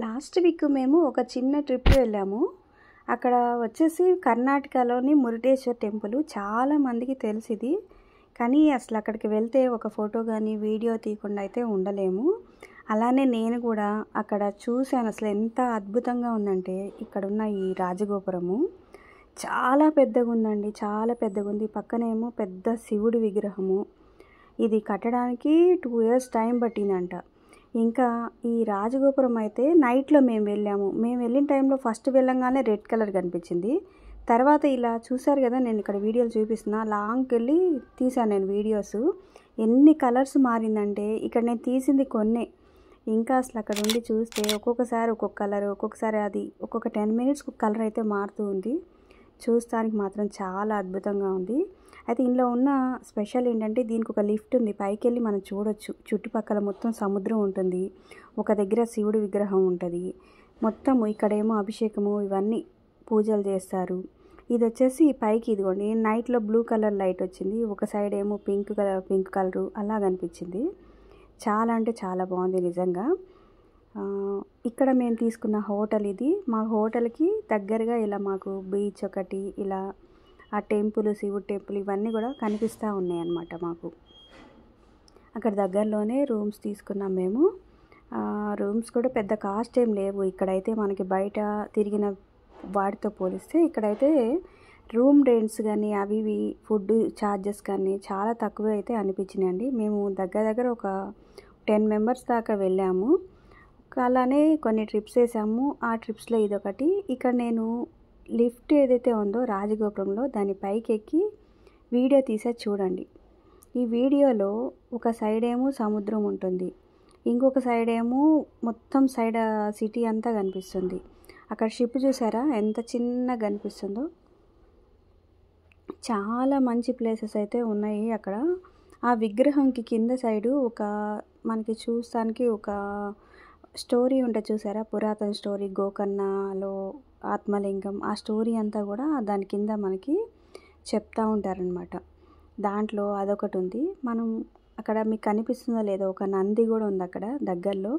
Last week మేము ఒక చిన్న ట్రిప్ వెళ్ళాము. అక్కడ వచ్చేసి కర్ణాటకలోని మురుడేశ్వర్ టెంపుల్ చాలా మందికి తెలిసిది. కానీ అసలు అక్కడికి వెళ్తే ఒక ఫోటో కానీ వీడియో తీయకుండా అయితే ఉండలేము. అలానే నేను కూడా అక్కడ చూశాను. అసలు ఎంత అద్భుతంగా ఉందంటే ఇక్కడున్న ఈ రాజగోపురము చాలా పెద్దగా ఉందండి. చాలా పెద్దగా ఉంది. పక్కనేమో పెద్ద శివుడి విగ్రహము. ఇది కట్టడానికి 2 years టైం పట్టిందంట. ఇంకా ఈ రాజగోపురం అయితే నైట్లో మేము వెళ్ళాము. మేము వెళ్ళిన టైంలో ఫస్ట్ వెళ్ళంగానే రెడ్ కలర్ కనిపించింది. తర్వాత ఇలా చూసారు కదా, నేను ఇక్కడ వీడియోలు చూపిస్తున్నా. లాంగ్కి వెళ్ళి తీసాను నేను వీడియోస్. ఎన్ని కలర్స్ మారిందంటే ఇక్కడ నేను తీసింది కొన్నే. ఇంకా అసలు అక్కడ ఉండి చూస్తే ఒక్కొక్కసారి ఒక్కొక్క కలర్, ఒక్కొక్కసారి అది ఒక్కొక్క 10 minutes కలర్ అయితే మారుతూ ఉంది. చూస్తానికి మాత్రం చాలా అద్భుతంగా ఉంది. అయితే ఇందులో ఉన్న స్పెషల్ ఏంటంటే దీనికి ఒక లిఫ్ట్ ఉంది. పైకి వెళ్ళి మనం చూడొచ్చు. చుట్టుపక్కల మొత్తం సముద్రం ఉంటుంది. ఒక దగ్గర శివుడి విగ్రహం ఉంటుంది. మొత్తం ఇక్కడేమో అభిషేకము ఇవన్నీ పూజలు చేస్తారు. ఇది వచ్చేసి పైకి ఇదిగోండి నైట్లో బ్లూ కలర్ లైట్ వచ్చింది. ఒక సైడ్ ఏమో పింక్ కలరు అలా కనిపించింది. చాలా అంటే చాలా బాగుంది నిజంగా. ఇక్కడ మేము తీసుకున్న హోటల్ ఇది. మా హోటల్కి దగ్గరగా ఇలా మాకు బీచ్ ఒకటి, ఇలా ఆ టెంపుల్, శివుడు టెంపుల్ ఇవన్నీ కూడా కనిపిస్తూ ఉన్నాయి అన్నమాట. మాకు అక్కడ దగ్గరలోనే రూమ్స్ తీసుకున్నాం మేము. రూమ్స్ కూడా పెద్ద కాస్ట్ ఏం లేవు. ఇక్కడైతే మనకి బయట తిరిగిన వాటితో పోలిస్తే ఇక్కడైతే రూమ్ రెంట్స్ కానీ అవి ఇవి ఫుడ్ ఛార్జెస్ కానీ చాలా తక్కువ అయితే అనిపించినాయండి. మేము దగ్గర ఒక 10 members దాకా వెళ్ళాము. అలానే కొన్ని ట్రిప్స్ వేసాము. ఆ ట్రిప్స్లో ఇదొకటి. ఇక్కడ నేను లిఫ్ట్ ఏదైతే ఉందో రాజగోపురంలో దాని పైకి ఎక్కి వీడియో తీసే చూడండి. ఈ వీడియోలో ఒక సైడ్ ఏమో సముద్రం ఉంటుంది, ఇంకొక సైడ్ ఏమో మొత్తం సైడ్ సిటీ అంతా కనిపిస్తుంది. అక్కడ షిప్ చూసారా ఎంత చిన్నగా కనిపిస్తుందో. చాలా మంచి ప్లేసెస్ అయితే ఉన్నాయి అక్కడ. ఆ విగ్రహంకి కింద సైడు ఒక మనకి చూస్తానికి ఒక స్టోరీ ఉంటుంది చూసారా, పురాతన స్టోరీ, గోకర్ణలో ఆత్మలింగం. ఆ స్టోరీ అంతా కూడా దాని కింద మనకి చెప్తూ ఉంటారనమాట. దాంట్లో అదొకటి ఉంది. మనం అక్కడ మీకు కనిపిస్తుందో లేదో ఒక నంది కూడా ఉంది అక్కడ దగ్గరలో.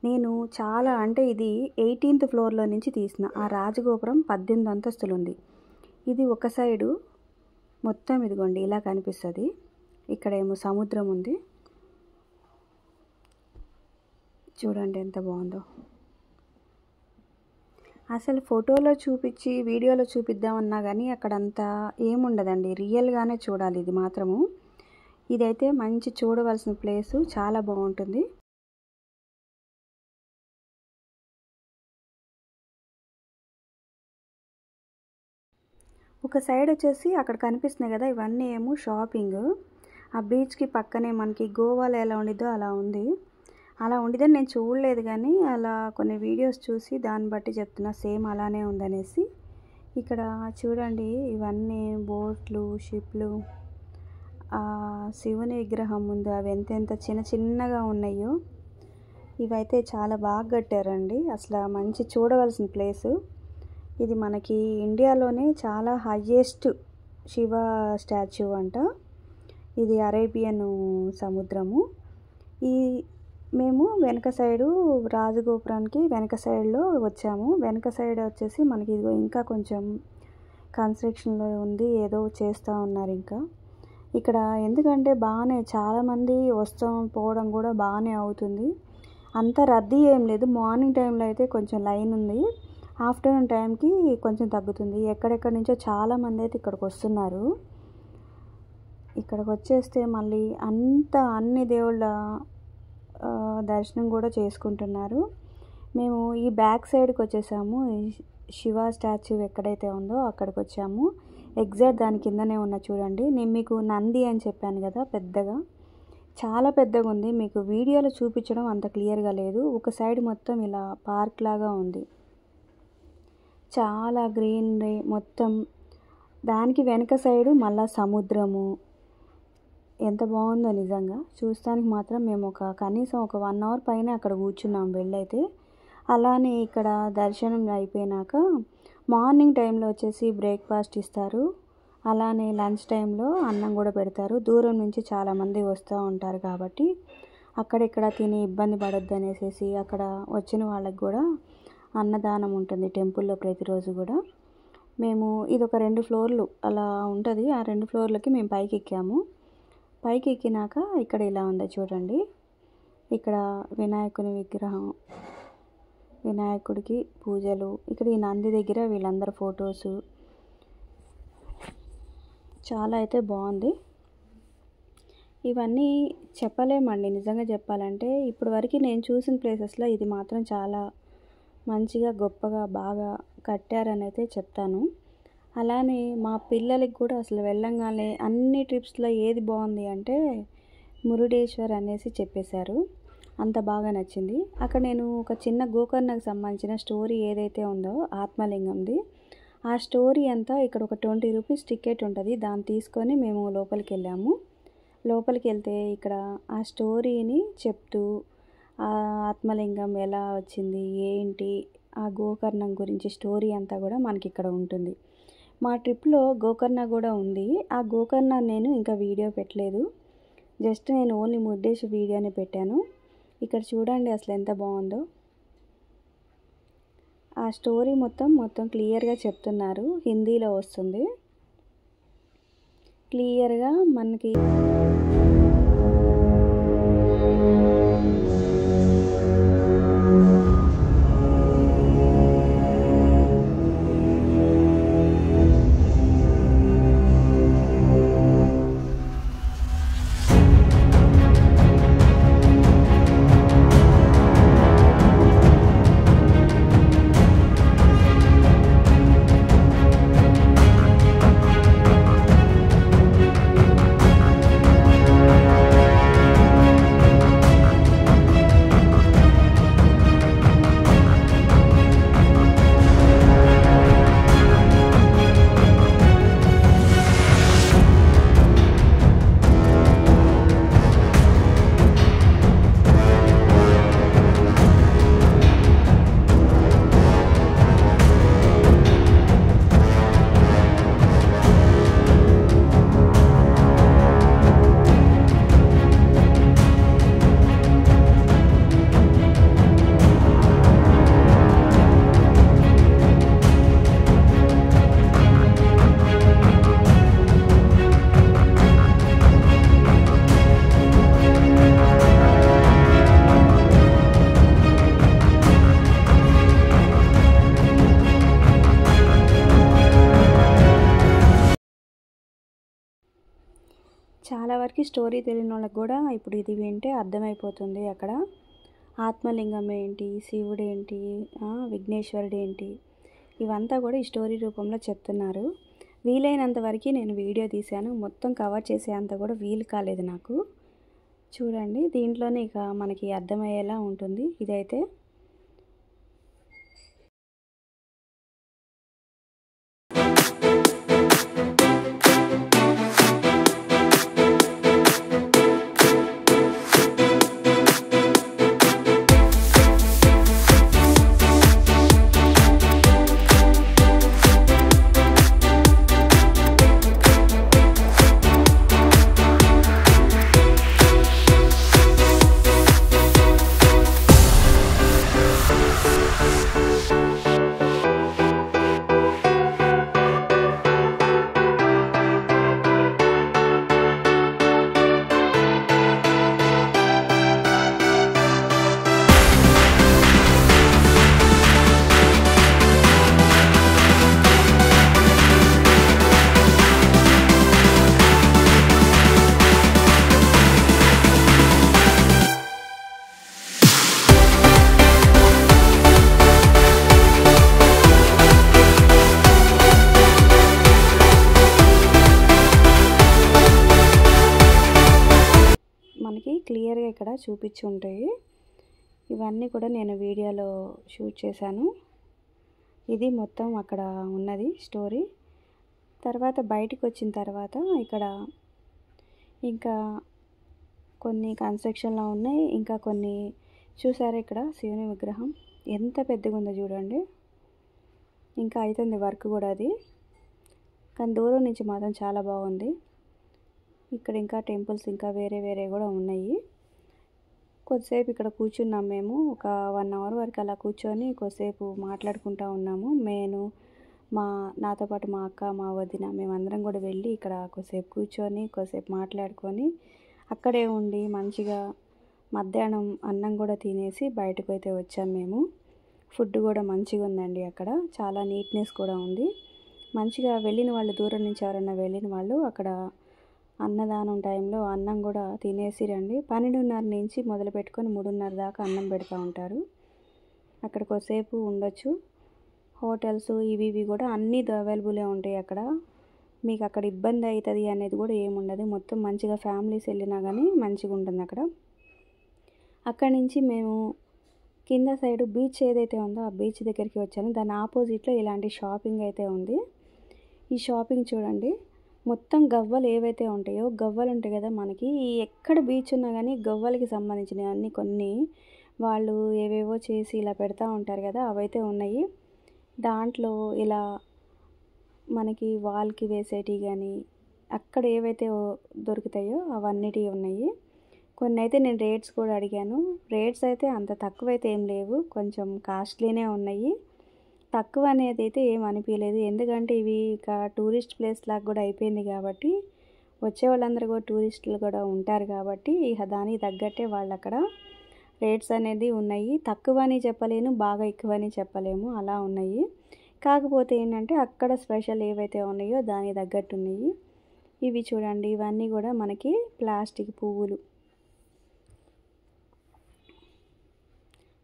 నేను చాలా అంటే ఇది 18th floor నుంచి తీసిన. ఆ రాజగోపురం 18 అంతస్తులు ఉంది. ఇది ఒక సైడు మొత్తం ఇదిగోండి ఇలా కనిపిస్తుంది. ఇక్కడేమో సముద్రం ఉంది. చూడండి ఎంత బాగుందో. అసలు ఫోటోలో చూపించి వీడియోలో చూపిద్దామన్నా కానీ అక్కడంతా ఏముండదండి. రియల్గానే చూడాలి ఇది మాత్రము. ఇదైతే మంచి చూడవలసిన ప్లేసు. చాలా బాగుంటుంది. ఒక సైడ్ వచ్చేసి అక్కడ కనిపిస్తున్నాయి కదా, ఇవన్నీ ఏమో షాపింగ్. ఆ బీచ్కి పక్కనే మనకి గోవాలో ఎలా ఉండిద్దో అలా ఉంది. అలా ఉండిద్దని నేను చూడలేదు కానీ అలా కొన్ని వీడియోస్ చూసి దాన్ని బట్టి చెప్తున్నా. సేమ్ అలానే ఉందనేసి. ఇక్కడ చూడండి ఇవన్నీ బోట్లు, షిప్లు, శివుని విగ్రహం ముందు అవి ఎంత చిన్నగా ఉన్నాయో. ఇవైతే చాలా బాగా కట్టారండి. అసలు మంచి చూడవలసిన ప్లేసు. ఇది మనకి ఇండియాలోనే చాలా హైయెస్ట్ శివ స్టాచ్యూ అంట. ఇది అరేబియన్ సముద్రము. మేము వెనక సైడు రాజగోపురానికి వెనక సైడ్లో వచ్చాము. వెనక సైడ్ వచ్చేసి మనకి ఇదిగో ఇంకా కొంచెం కన్స్ట్రక్షన్లో ఉంది. ఏదో చేస్తూ ఉన్నారు ఇంకా ఇక్కడ. ఎందుకంటే బాగానే చాలామంది వస్తాం పోవడం కూడా బాగానే అవుతుంది. అంత రద్దీ ఏం లేదు. మార్నింగ్ టైంలో అయితే కొంచెం లైన్ ఉంది. ఆఫ్టర్నూన్ టైంకి కొంచెం తగ్గుతుంది. ఎక్కడెక్కడి నుంచో చాలామంది అయితే ఇక్కడికి వస్తున్నారు. ఇక్కడికి వచ్చేస్తే మళ్ళీ అన్ని దేవుళ్ళ దర్శనం కూడా చేసుకుంటున్నారు. మేము ఈ బ్యాక్ సైడ్కి వచ్చేసాము. శివ స్టాచ్యూ ఎక్కడైతే ఉందో అక్కడికి వచ్చాము. ఎగ్జాక్ట్ దాని కిందనే ఉన్న చూడండి. నేను మీకు నంది అని చెప్పాను కదా, పెద్దగా చాలా పెద్దగా ఉంది. మీకు వీడియోలో చూపించడం అంత క్లియర్గా లేదు. ఒక సైడ్ మొత్తం ఇలా పార్క్ లాగా ఉంది. చాలా గ్రీనరీ మొత్తం. దానికి వెనక సైడు మళ్ళా సముద్రము. ఎంత బాగుందో నిజంగా. చూస్తానికి మాత్రం మేము కనీసం ఒక 1 hour పైన అక్కడ కూర్చున్నాం వెళ్ళైతే. అలానే ఇక్కడ దర్శనం అయిపోయినాక మార్నింగ్ టైంలో వచ్చేసి బ్రేక్ఫాస్ట్ ఇస్తారు. అలానే లంచ్ టైంలో అన్నం కూడా పెడతారు. దూరం నుంచి చాలామంది వస్తూ ఉంటారు కాబట్టి అక్కడిక్కడ తిని ఇబ్బంది పడొద్దు అనేసి అక్కడ వచ్చిన వాళ్ళకి కూడా అన్నదానం ఉంటుంది టెంపుల్లో ప్రతిరోజు కూడా. మేము ఇదొక 2 ఫ్లోర్లు అలా ఉంటుంది. ఆ 2 ఫ్లోర్లకి మేము పైకి ఎక్కాము. పైకి ఎక్కినాక ఇక్కడ ఇలా ఉంది చూడండి. ఇక్కడ వినాయకుని విగ్రహం, వినాయకుడికి పూజలు, ఇక్కడ ఈ నంది దగ్గర వీళ్ళందరూ ఫొటోసు, చాలా అయితే బాగుంది. ఇవన్నీ చెప్పలేమండి నిజంగా చెప్పాలంటే. ఇప్పటి వరకు నేను చూసిన ప్లేసెస్లో ఇది మాత్రం చాలా మంచిగా గొప్పగా బాగా కట్టారని అయితే చెప్తాను. అలానే మా పిల్లలకి కూడా అసలు వెళ్ళంగానే అన్ని ట్రిప్స్లో ఏది బాగుంది అంటే మురుడేశ్వర్ అనేసి చెప్పేశారు. అంత బాగా నచ్చింది. అక్కడ నేను ఒక చిన్న గోకర్ణకు సంబంధించిన స్టోరీ ఏదైతే ఉందో ఆత్మలింగంది, ఆ స్టోరీ అంతా ఇక్కడ ఒక 20 రూపీస్ టికెట్ ఉంటుంది. దాన్ని తీసుకొని మేము లోపలికి వెళ్ళాము. లోపలికి వెళ్తే ఇక్కడ ఆ స్టోరీని చెప్తూ ఆ ఆత్మలింగం ఎలా వచ్చింది ఏంటి ఆ గోకర్ణం గురించి స్టోరీ అంతా కూడా మనకి ఇక్కడ ఉంటుంది. మా ట్రిప్లో గోకర్ణ కూడా ఉంది. ఆ గోకర్ణ నేను ఇంకా వీడియో పెట్టలేదు. జస్ట్ నేను ఓన్లీ మురుడేశ్వర్ వీడియోనే పెట్టాను. ఇక్కడ చూడండి అసలు ఎంత బాగుందో. ఆ స్టోరీ మొత్తం క్లియర్గా చెప్తున్నారు. హిందీలో వస్తుంది క్లియర్గా మనకి. చాలా వరకు స్టోరీ తెలియని వాళ్ళకి కూడా ఇప్పుడు ఇది వింటే అర్థమైపోతుంది. అక్కడ ఆత్మలింగం ఏంటి, శివుడు ఏంటి, విఘ్నేశ్వరుడు ఏంటి, ఇవంతా కూడా ఈ స్టోరీ రూపంలో చెప్తున్నారు. వీలైనంత వరకు నేను వీడియో తీశాను. మొత్తం కవర్ చేసేంత కూడా వీలు కాలేదు నాకు. చూడండి దీంట్లోనే ఇక మనకి అర్థమయ్యేలా ఉంటుంది ఇదైతే. మనకి క్లియర్గా ఇక్కడ చూపించి ఉంటాయి. ఇవన్నీ కూడా నేను వీడియోలో షూట్ చేశాను. ఇది మొత్తం అక్కడ ఉన్నది స్టోరీ. తర్వాత బయటికి వచ్చిన తర్వాత ఇక్కడ ఇంకా కొన్ని కన్స్ట్రక్షన్లో ఉన్నాయి. ఇంకా కొన్ని చూసారా ఇక్కడ శివుని విగ్రహం ఎంత పెద్దగా ఉందో చూడండి. ఇంకా అవుతుంది వర్క్ కూడా అది, కానీ దూరం నుంచి మాత్రం చాలా బాగుంది. ఇక్కడ ఇంకా టెంపుల్స్ ఇంకా వేరే వేరే కూడా ఉన్నాయి. కొద్దిసేపు ఇక్కడ కూర్చున్నాం మేము. ఒక 1 అవర్ వరకు అలా కూర్చొని కొద్దిసేపు మాట్లాడుకుంటూ ఉన్నాము. నాతో పాటు మా అక్క, మా వదిన మేమందరం కూడా వెళ్ళి ఇక్కడ కొద్దిసేపు కూర్చొని కొద్దిసేపు మాట్లాడుకొని అక్కడే ఉండి మంచిగా మధ్యాహ్నం అన్నం కూడా తినేసి బయటకు అయితే వచ్చాం మేము. ఫుడ్ కూడా మంచిగా ఉందండి. అక్కడ చాలా నీట్నెస్ కూడా ఉంది. మంచిగా వెళ్ళిన వాళ్ళు, దూరం నుంచి ఎవరైనా వెళ్ళిన వాళ్ళు అక్కడ అన్నదానం టైంలో అన్నం కూడా తినేసి రండి. 12:30 నుంచి మొదలు పెట్టుకొని 3:30 దాకా అన్నం పెడతా ఉంటారు. అక్కడ కొద్దిసేపు ఉండొచ్చు. హోటల్స్ ఇవి కూడా అన్నీ అవైలబులే ఉంటాయి అక్కడ. మీకు అక్కడ ఇబ్బంది అవుతుంది అనేది కూడా ఏముండదు. మొత్తం మంచిగా ఫ్యామిలీస్ వెళ్ళినా కానీ మంచిగా ఉంటుంది అక్కడ. అక్కడి నుంచి మేము కింద సైడు బీచ్ ఏదైతే ఉందో ఆ బీచ్ దగ్గరికి వచ్చాను. దాని ఆపోజిట్లో ఇలాంటి షాపింగ్ అయితే ఉంది. ఈ షాపింగ్ చూడండి, మొత్తం గవ్వలు ఏవైతే ఉంటాయో, గవ్వలు ఉంటాయి కదా మనకి, ఎక్కడ బీచ్ ఉన్నా కానీ గవ్వలకి సంబంధించినవి అన్నీ కొన్ని వాళ్ళు ఏవేవో చేసి ఇలా పెడతా ఉంటారు కదా, అవైతే ఉన్నాయి. దాంట్లో ఇలా మనకి వాల్కి వేసేటివి కానీ అక్కడ ఏవైతే దొరుకుతాయో అవన్నిటివి ఉన్నాయి. కొన్ని అయితే నేను రేట్స్ కూడా అడిగాను. రేట్స్ అయితే అంత తక్కువైతే ఏం లేవు, కొంచెం కాస్ట్లీనే ఉన్నాయి. తక్కువ అనేది అయితే ఏం అనిపించలేదు. ఎందుకంటే ఇవి ఇక టూరిస్ట్ ప్లేస్ లాగా కూడా అయిపోయింది కాబట్టి, వచ్చే వాళ్ళందరూ కూడా టూరిస్టులు కూడా ఉంటారు కాబట్టి ఇక దానికి తగ్గట్టే వాళ్ళు అక్కడ రేట్స్ అనేది ఉన్నాయి. తక్కువ అని చెప్పలేను, బాగా ఎక్కువ అని చెప్పలేము, అలా ఉన్నాయి. కాకపోతే ఏంటంటే అక్కడ స్పెషల్ ఏవైతే ఉన్నాయో దానికి తగ్గట్టు ఉన్నాయి. ఇవి చూడండి, ఇవన్నీ కూడా మనకి ప్లాస్టిక్ పువ్వులు,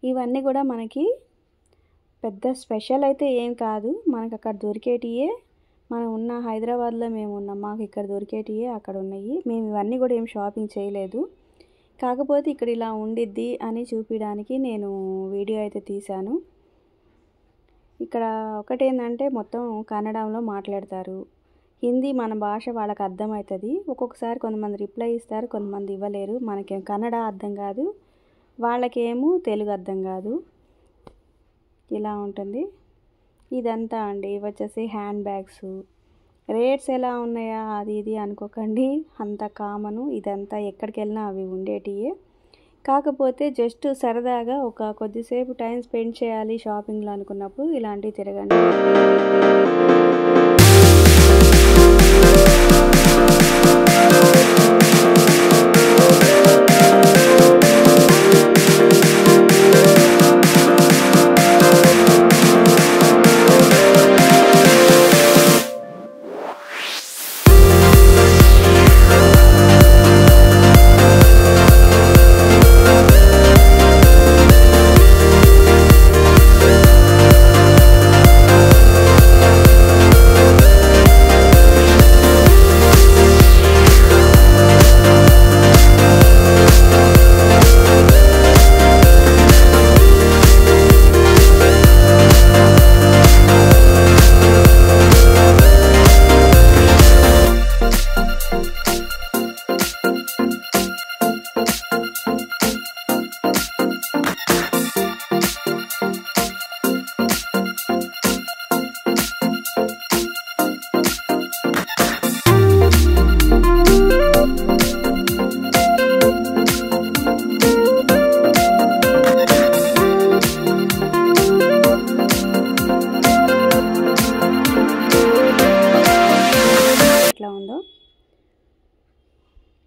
ఇవన్నీ కూడా మనకి పెద్ద స్పెషల్ అయితే ఏం కాదు. మనకు అక్కడ దొరికేటియే. మనం ఉన్న హైదరాబాద్లో మేము ఉన్నాం, మాకు ఇక్కడ దొరికేటియే అక్కడ ఉన్నాయి. మేము ఇవన్నీ కూడా ఏం షాపింగ్ చేయలేదు. కాకపోతే ఇక్కడ ఇలా ఉండిద్ది అని చూపించడానికి నేను వీడియో అయితే తీశాను. ఇక్కడ ఒకటేంటంటే మొత్తం కన్నడంలో మాట్లాడతారు. హిందీ మన భాష వాళ్ళకి అర్థమవుతుంది. ఒక్కొక్కసారి కొంతమంది రిప్లై ఇస్తారు, కొంతమంది ఇవ్వలేరు. మనకేం కన్నడ అర్థం కాదు, వాళ్ళకేమో తెలుగు అర్థం కాదు. ఇలా ఉంటుంది. ఇదంతా అండి. ఇవి వచ్చేసి హ్యాండ్ బ్యాగ్స్. రేట్స్ ఎలా ఉన్నాయా అది ఇది అనుకోకండి, అంత కామను. ఇదంతా ఎక్కడికి వెళ్ళినా అవి ఉండేటియే. కాకపోతే జస్ట్ సరదాగా ఒక కొద్దిసేపు టైం స్పెండ్ చేయాలి షాపింగ్లో అనుకున్నప్పుడు ఇలాంటివి తిరగండి.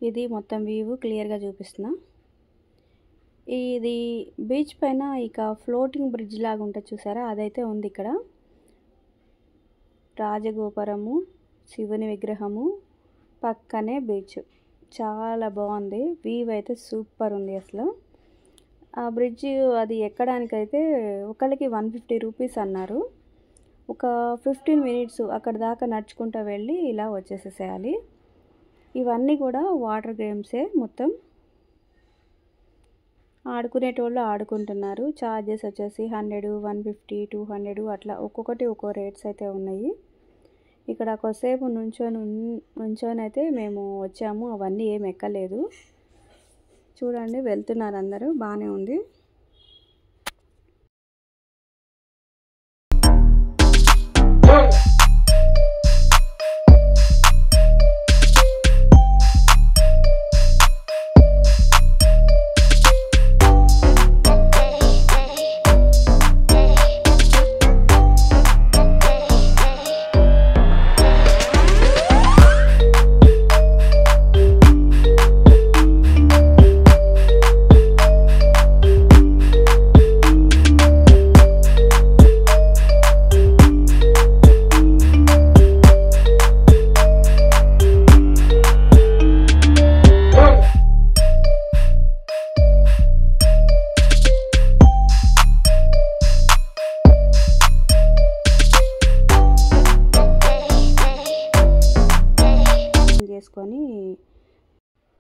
ఇది మొత్తం వ్యూ క్లియర్గా చూపిస్తున్నా. ఇది బీచ్ పైన ఇక ఫ్లోటింగ్ బ్రిడ్జ్ లాగా ఉంటుంది చూసారా, అదైతే ఉంది ఇక్కడ. రాజగోపురము, శివుని విగ్రహము, పక్కనే బీచ్. చాలా బాగుంది, వ్యూ అయితే సూపర్ ఉంది అసలు. ఆ బ్రిడ్జ్ అది ఎక్కడానికైతే ఒకళ్ళకి 150 రూపీస్ అన్నారు. ఒక 15 మినిట్స్ అక్కడ దాకా నడుచుకుంటూ వెళ్ళి ఇలా వచ్చేసేసేయాలి. ఇవన్నీ కూడా వాటర్ గేమ్సే. మొత్తం ఆడుకునేటోళ్ళు ఆడుకుంటున్నారు. ఛార్జెస్ వచ్చేసి 100, 150, 200 అట్లా ఒక్కొక్కటి ఒక్కో రేట్స్ అయితే ఉన్నాయి. ఇక్కడ కొద్దిసేపు నుంచొని అయితే మేము వచ్చాము. అవన్నీ ఏం ఎక్కలేదు. చూడండి, వెళ్తున్నారు అందరూ, బాగానే ఉంది.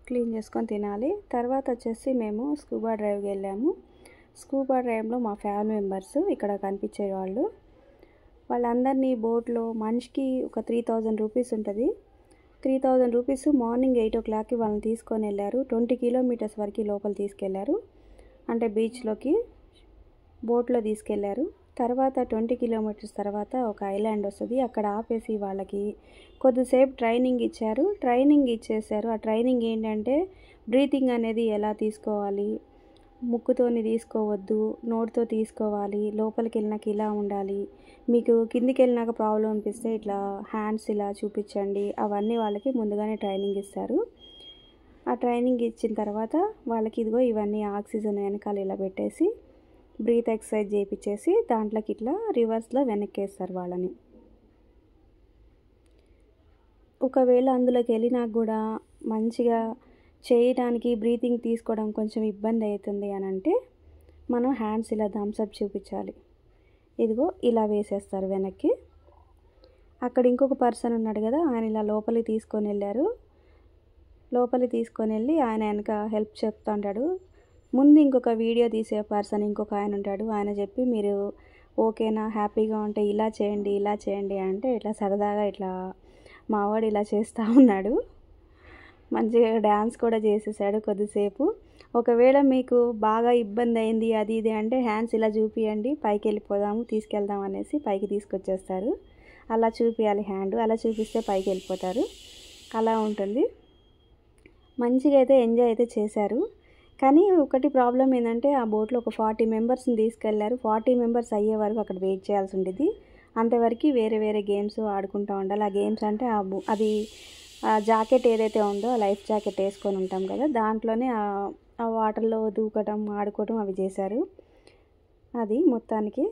క్లీన్ చేసుకొని తినాలి. తర్వాత వచ్చేసి మేము స్కూబా డ్రైవ్కి వెళ్ళాము. స్కూబా డ్రైవ్లో మా ఫ్యామిలీ మెంబర్స్ ఇక్కడ కనిపించే వాళ్ళందరినీ బోట్లో మనిషికి ఒక 3000 రూపీస్ ఉంటుంది. 3000 రూపీస్ మార్నింగ్ 8 o'clockకి వాళ్ళని తీసుకొని వెళ్ళారు. 20 kilometers వరకు లోపల తీసుకెళ్లారు, అంటే బీచ్లోకి బోట్లో తీసుకెళ్లారు. తర్వాత 20 kilometers తర్వాత ఒక ఐలాండ్ వస్తుంది, అక్కడ ఆపేసి వాళ్ళకి కొద్దిసేపు ట్రైనింగ్ ఇచ్చారు. ట్రైనింగ్ ఇచ్చేసారు. ఆ ట్రైనింగ్ ఏంటంటే బ్రీతింగ్ అనేది ఎలా తీసుకోవాలి, ముక్కుతోని తీసుకోవద్దు, నోటితో తీసుకోవాలి, లోపలికి వెళ్ళినాక ఇలా ఉండాలి, మీకు కిందికి వెళ్ళినాక ప్రాబ్లం అనిపిస్తే ఇట్లా హ్యాండ్స్ ఇలా చూపించండి, అవన్నీ వాళ్ళకి ముందుగానే ట్రైనింగ్ ఇస్తారు. ఆ ట్రైనింగ్ ఇచ్చిన తర్వాత వాళ్ళకి ఇదిగో ఇవన్నీ ఆక్సిజన్ వెనకాల ఇలా పెట్టేసి బ్రీత్ ఎక్సర్సైజ్ చేయించేసి దాంట్లోకి ఇట్లా రివర్స్లో వెనక్కేస్తారు వాళ్ళని. ఒకవేళ అందులోకి వెళ్ళినాక కూడా మంచిగా చేయడానికి బ్రీతింగ్ తీసుకోవడం కొంచెం ఇబ్బంది అవుతుంది అని అంటే మనం హ్యాండ్స్ ఇలా థమ్స్అప్ చూపించాలి. ఇదిగో ఇలా వేసేస్తారు వెనక్కి. అక్కడ ఇంకొక పర్సన్ ఉన్నాడు కదా, ఆయన ఇలా లోపలికి తీసుకొని వెళ్ళారు. లోపలికి తీసుకొని వెళ్ళి ఆయన వెనక హెల్ప్ చెప్తా ఉంటాడు. ముందు ఇంకొక వీడియో తీసే పర్సన్ ఇంకొక ఆయన ఉంటాడు. ఆయన చెప్పి మీరు ఓకేనా, హ్యాపీగా ఉంటే ఇలా చేయండి ఇలా చేయండి అంటే ఇట్లా సరదాగా ఇట్లా మావాడు ఇలా చేస్తూ ఉన్నాడు. మంచిగా డ్యాన్స్ కూడా చేసేసాడు కొద్దిసేపు. ఒకవేళ మీకు బాగా ఇబ్బంది అయింది అది ఇది అంటే హ్యాండ్స్ ఇలా చూపియండి, పైకి వెళ్ళిపోదాము తీసుకెళ్దాం అనేసి పైకి తీసుకొచ్చేస్తారు. అలా చూపించాలి హ్యాండ్, అలా చూపిస్తే పైకి వెళ్ళిపోతారు. అలా ఉంటుంది. మంచిగా అయితే ఎంజాయ్ అయితే చేశారు. కానీ ఒకటి ప్రాబ్లం ఏంటంటే ఆ బోట్లో ఒక 40 మెంబర్స్ని తీసుకెళ్లారు. 40 మెంబర్స్ అయ్యే వరకు అక్కడ వెయిట్ చేయాల్సి ఉండేది. అంతవరకు వేరే వేరే గేమ్స్ ఆడుకుంటూ ఉండాలి. ఆ గేమ్స్ అంటే అది జాకెట్ ఏదైతే ఉందో ఆ లైఫ్ జాకెట్ వేసుకొని ఉంటాం కదా, దాంట్లోనే ఆ వాటర్లో దూకటం ఆడుకోవటం అవి చేశారు. అది మొత్తానికి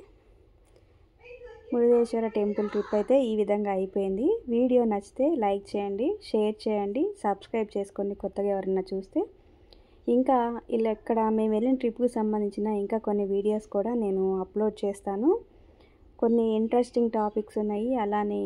మురుడేశ్వర టెంపుల్ ట్రిప్ అయితే ఈ విధంగా అయిపోయింది. వీడియో నచ్చితే లైక్ చేయండి, షేర్ చేయండి, సబ్స్క్రైబ్ చేసుకోండి కొత్తగా ఎవరైనా చూస్తే. ఇంకా ఇలా ఇక్కడ మేము వెళ్ళిన ట్రిప్కి సంబంధించిన ఇంకా కొన్ని వీడియోస్ కూడా నేను అప్లోడ్ చేస్తాను. కొన్ని ఇంట్రెస్టింగ్ టాపిక్స్ ఉన్నాయి, అలానే